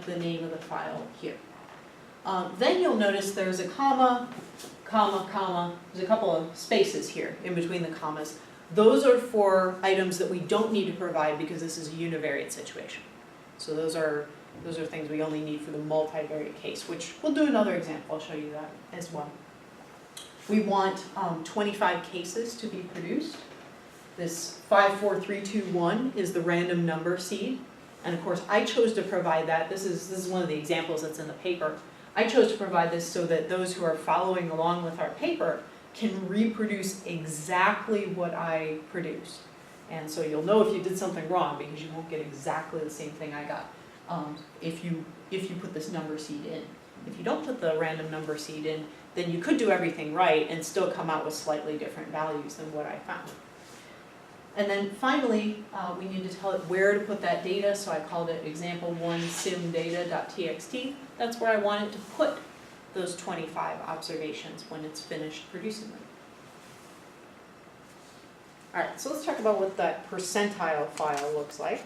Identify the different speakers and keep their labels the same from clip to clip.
Speaker 1: the name of the file here. Then you'll notice there's a comma, comma, comma. There's a couple of spaces here in between the commas. Those are for items that we don't need to provide because this is a univariate situation. So those are things we only need for the multivariate case, which we'll do another example. I'll show you that as well. We want 25 cases to be produced. This 54321 is the random number seed. And of course, I chose to provide that. This is one of the examples that's in the paper. I chose to provide this so that those who are following along with our paper can reproduce exactly what I produced. And so you'll know if you did something wrong because you won't get exactly the same thing I got if you put this number seed in. If you don't put the random number seed in, then you could do everything right and still come out with slightly different values than what I found. And then finally, we need to tell it where to put that data, so I called it example1 simdata.txt. That's where I want it to put those 25 observations when it's finished producing them. All right, so let's talk about what that percentile file looks like.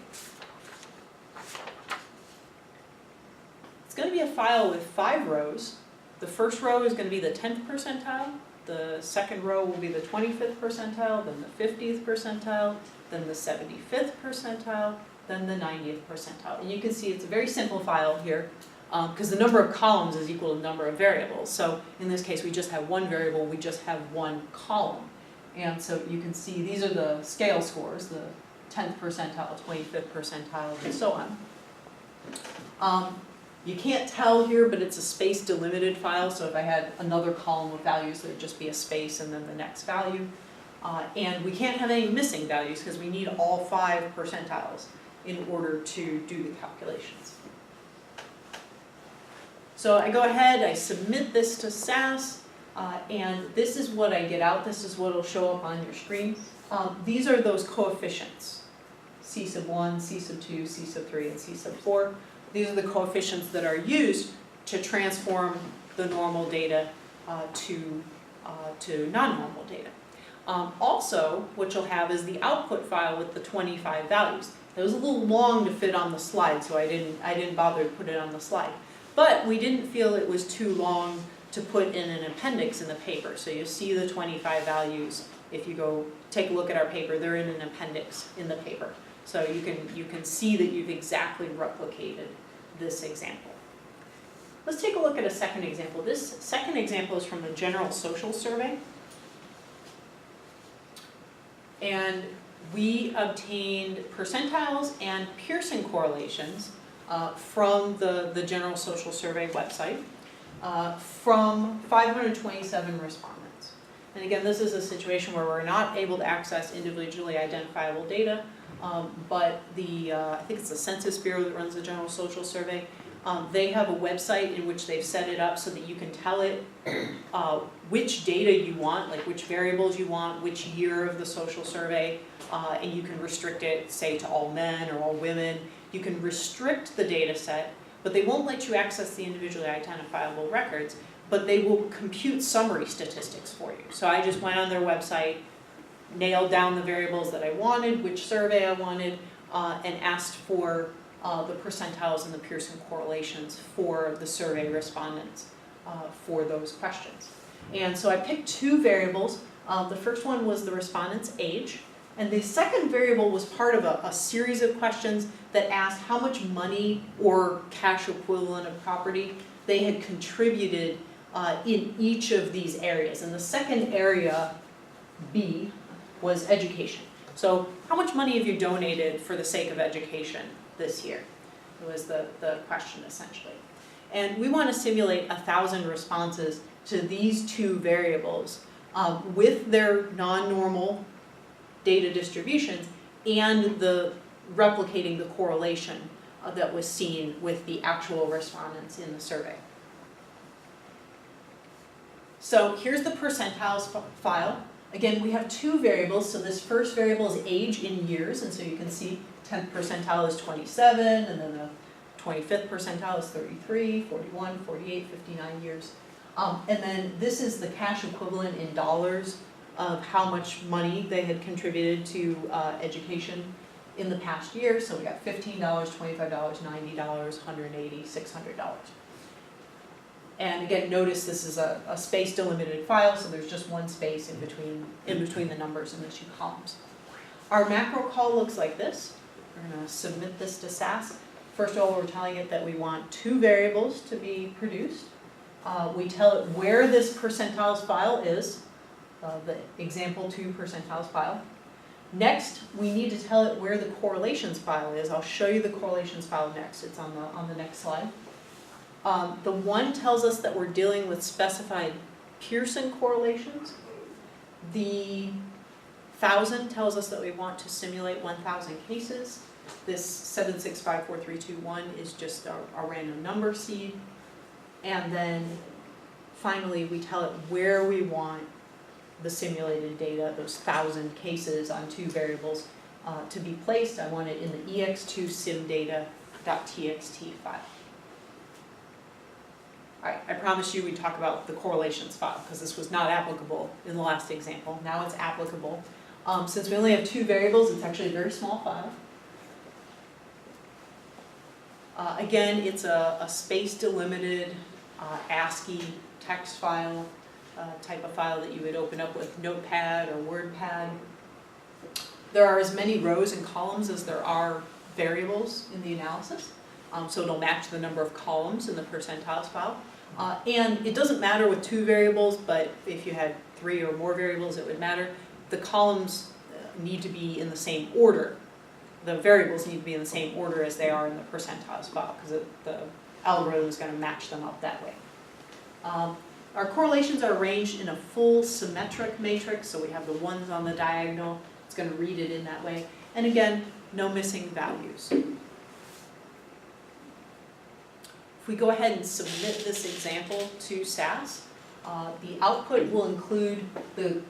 Speaker 1: It's going to be a file with 5 rows. The first row is going to be the 10th percentile. The second row will be the 25th percentile, then the 50th percentile, then the 75th percentile, then the 90th percentile. And you can see it's a very simple file here because the number of columns is equal to the number of variables. So in this case, we just have one variable, we just have one column. And so you can see these are the scale scores, the 10th percentile, 25th percentile, and so on. You can't tell here, but it's a space delimited file, so if I had another column of values, there would just be a space and then the next value. And we can't have any missing values because we need all 5 percentiles in order to do the calculations. So I go ahead, I submit this to SAS, and this is what I get out. This is what will show up on your screen. These are those coefficients, C sub 1, C sub 2, C sub 3, and C sub 4. These are the coefficients that are used to transform the normal data to non-normal data. Also, what you'll have is the output file with the 25 values. It was a little long to fit on the slide, so I didn't bother to put it on the slide. But we didn't feel it was too long to put in an appendix in the paper. So you'll see the 25 values. If you go take a look at our paper, they're in an appendix in the paper. So you can see that you've exactly replicated this example. Let's take a look at a second example. This second example is from the General Social Survey. And we obtained percentiles and Pearson correlations from the General Social Survey website from 527 respondents. And again, this is a situation where we're not able to access individually identifiable data, but I think it's the Census Bureau that runs the General Social Survey. They have a website in which they've set it up so that you can tell it which data you want, like which variables you want, which year of the social survey, and you can restrict it, say, to all men or all women. You can restrict the data set, but they won't let you access the individually identifiable records, but they will compute summary statistics for you. So I just went on their website, nailed down the variables that I wanted, which survey I wanted, and asked for the percentiles and the Pearson correlations for the survey respondents for those questions. And so I picked 2 variables. The first one was the respondent's age, and the second variable was part of a series of questions that asked how much money or cash equivalent of property they had contributed in each of these areas. And the second area, B, was education. So how much money have you donated for the sake of education this year? It was the question essentially. And we want to simulate 1,000 responses to these 2 variables with their non-normal data distributions and the replicating the correlation that was seen with the actual respondents in the survey. So here's the percentiles file. Again, we have 2 variables. So this first variable is age in years, and so you can see 10th percentile is 27, and then the 25th percentile is 33, 41, 48, 59 years. And then this is the cash equivalent in dollars of how much money they had contributed to education. in the past year. So we got $15, $25, $90, $180, $600. And again, notice this is a space delimited file, so there's just one space in between the numbers in the two columns. Our macro call looks like this. We're going to submit this to SAS. First of all, we're telling it that we want 2 variables to be produced. We tell it where this percentiles file is, the example 2 percentiles file. Next, we need to tell it where the correlations file is. I'll show you the correlations file next. It's on the next slide. The 1 tells us that we're dealing with specified Pearson correlations. The 1000 tells us that we want to simulate 1000 cases. This 7654321 is just a random number seed. And then finally we tell it where we want the simulated data, those 1000 cases on 2 variables, to be placed. I want it in the ex2 simdata.txt file. All right, I promised you we'd talk about the correlations file because this was not applicable in the last example. Now it's applicable. Since we only have 2 variables, it's actually a very small file. Again, it's a space delimited ASCII text file, type of file that you would open up with Notepad or WordPad. There are as many rows and columns as there are variables in the analysis, so it'll match the number of columns in the percentiles file. And it doesn't matter with 2 variables, but if you had 3 or more variables, it would matter. The columns need to be in the same order. The variables need to be in the same order as they are in the percentiles file, because the algorithm is going to match them up that way. Our correlations are arranged in a full symmetric matrix, so we have the 1s on the diagonal. It's going to read it in that way. And again, no missing values. If we go ahead and submit this example to SAS, the output will include the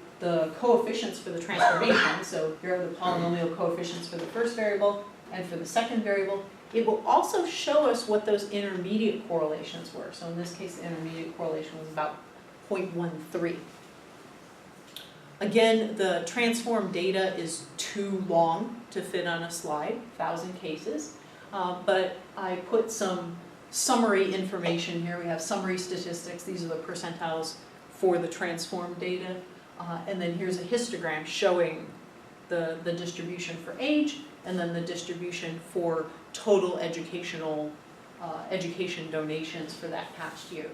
Speaker 1: coefficients for the transformation. So here are the polynomial coefficients for the first variable and for the second variable. It will also show us what those intermediate correlations were. So in this case, the intermediate correlation was about 0.13. Again, the transform data is too long to fit on a slide, 1000 cases. But I put some summary information here. We have summary statistics. These are the percentiles for the transform data. And then here's a histogram showing the distribution for age, and then the distribution for total education donations for that past year.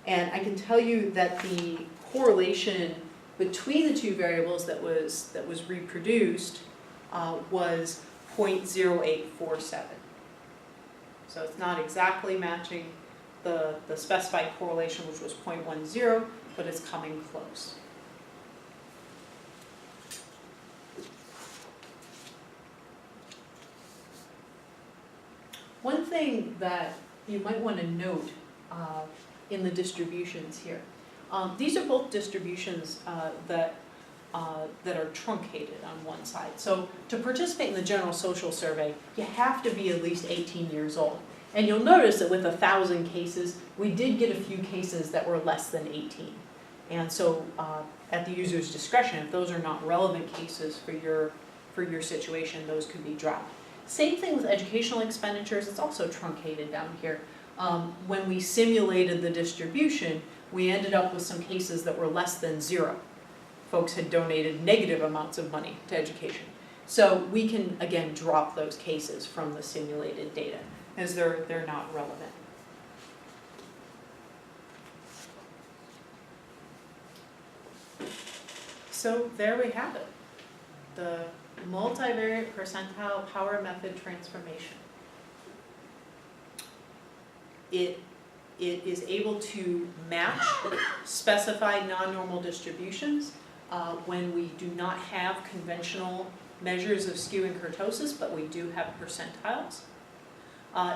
Speaker 1: And I can tell you that the correlation between the 2 variables that was reproduced was 0.0847. So it's not exactly matching the specified correlation, which was 0.10, but it's coming close. One thing that you might want to note in the distributions here, these are both distributions that are truncated on one side. So to participate in the general social survey, you have to be at least 18 years old. And you'll notice that with 1000 cases, we did get a few cases that were less than 18. And so at the user's discretion, if those are not relevant cases for your situation, those could be dropped. Same thing with educational expenditures. It's also truncated down here. When we simulated the distribution, we ended up with some cases that were less than 0. Folks had donated negative amounts of money to education. So we can, again, drop those cases from the simulated data, as they're not relevant. So there we have it, the multivariate percentile power method transformation. It is able to match specified non-normal distributions when we do not have conventional measures of skew and kurtosis, but we do have percentiles.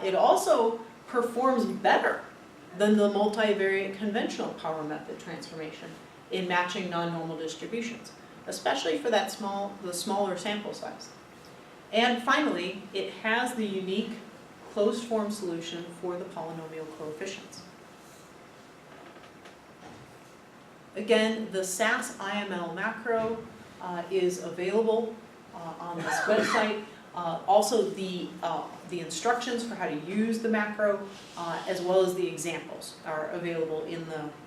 Speaker 1: It also performs better than the multivariate conventional power method transformation in matching non-normal distributions, especially for the smaller sample size. And finally, it has the unique closed form solution for the polynomial coefficients. Again, the SAS IML macro is available on this website. Also the instructions for how to use the macro, as well as the examples are available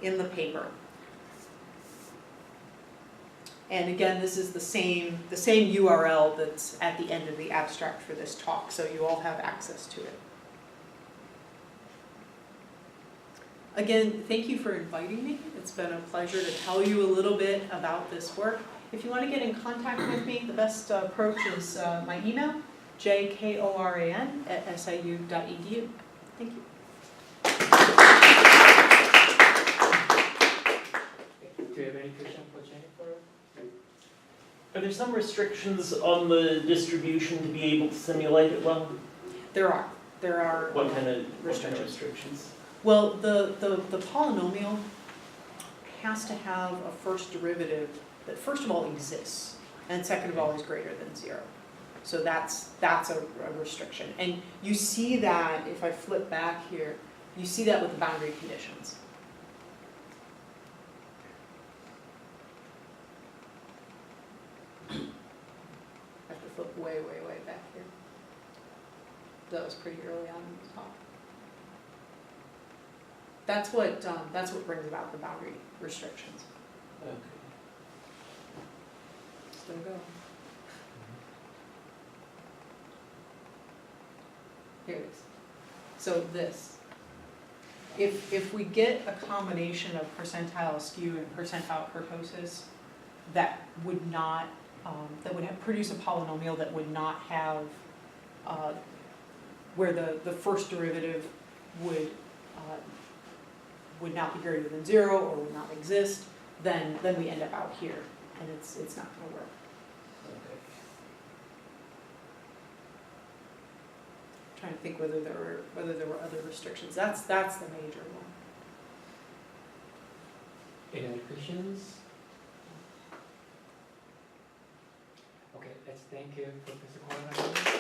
Speaker 1: in the paper. And again, this is the same URL that's at the end of the abstract for this talk, so you all have access to it. Again, thank you for inviting me. It's been a pleasure to tell you a little bit about this work. If you want to get in contact with me, the best approach is my email, jkoran@siu.edu. Thank you.
Speaker 2: Do you have any question for Jennifer? Are there some restrictions on the distribution to be able to simulate it well?
Speaker 1: There are.
Speaker 2: What kind of restrictions?
Speaker 1: Well, the polynomial has to have a first derivative that first of all exists, and second of all is greater than 0. So that's a restriction. And you see that, if I flip back here, you see that with the boundary conditions. I have to flip way, way, way back here. That was pretty early on in the talk. That's what brings about the boundary restrictions.
Speaker 2: Okay.
Speaker 1: Still go. Here it is. So this. If we get a combination of percentile skew and percentile kurtosis, that would not produce a polynomial that would not have where the first derivative would not be greater than 0 or would not exist, then we end up out here, and it's not going to work.
Speaker 2: Okay.
Speaker 1: I'm trying to think whether there were other restrictions. That's the major one.
Speaker 3: Any other questions? Okay, let's thank you, Professor Cohen.